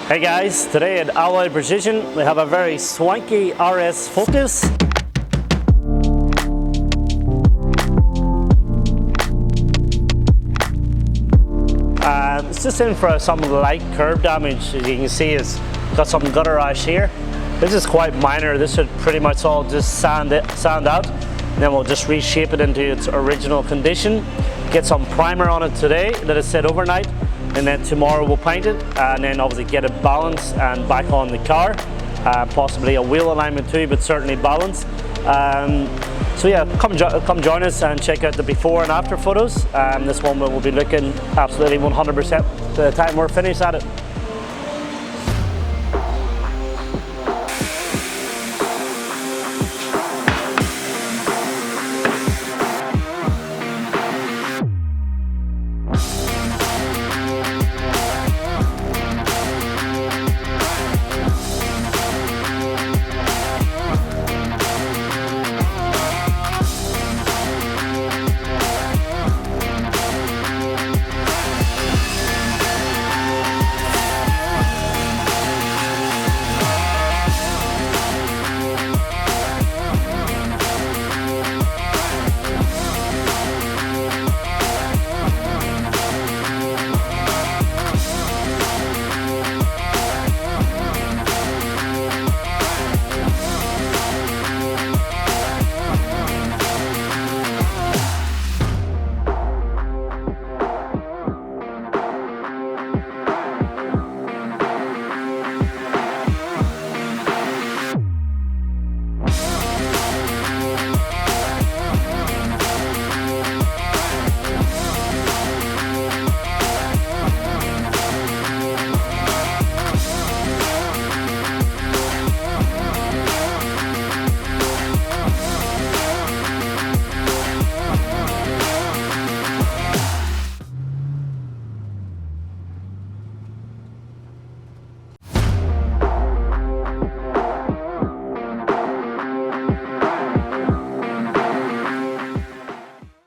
Hey guys, today at Alloy Precision we have a very swanky RS Focus. It's just in for some light curb damage. As you can see, it's got some gutter ash here. This is quite minor. This should pretty much all just sand out. And then we'll just reshape it into its original condition. Get some primer on it today, let it sit overnight, and then tomorrow we'll paint it, and then obviously get it balanced and back on the car. Possibly a wheel alignment too, but certainly balanced. So yeah, come join us and check out the before and after photos. This one will be looking absolutely 100% the time we're finished at it.